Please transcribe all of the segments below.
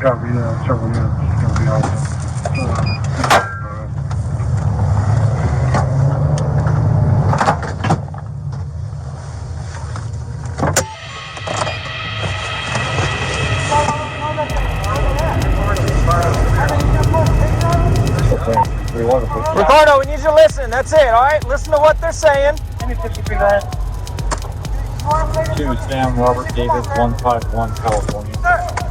got me several minutes. Gonna be out. Ricardo, we need you to listen. That's it, all right? Listen to what they're saying. To Sam Robert Davis, 151 California.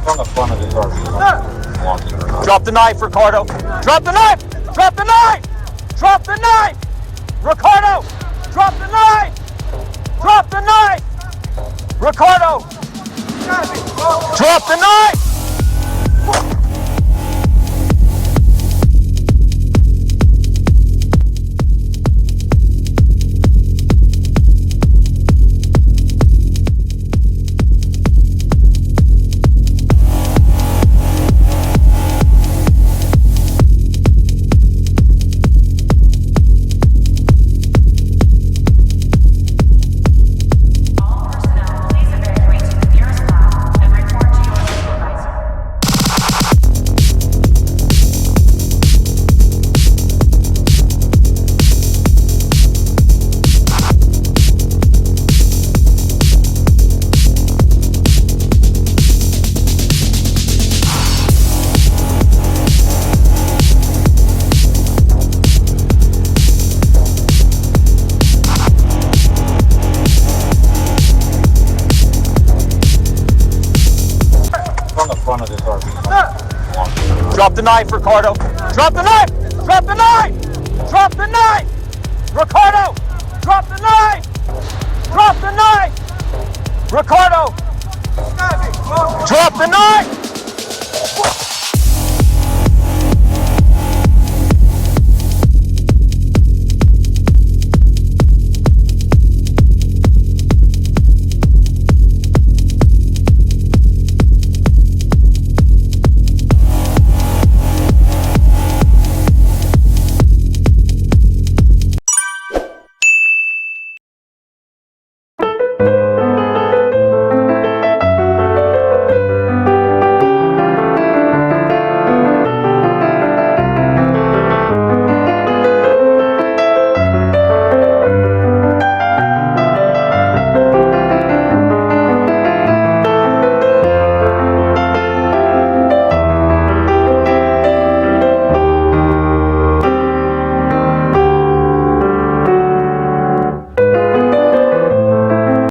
On the front of his RV. Drop the knife, Ricardo. Drop the knife! Drop the knife! Drop the knife! Ricardo! Drop the knife! Drop the knife! Ricardo! Drop the knife! Drop the knife, Ricardo. Drop the knife! Drop the knife! Drop the knife! Ricardo! Drop the knife! Drop the knife! Ricardo! Drop the knife!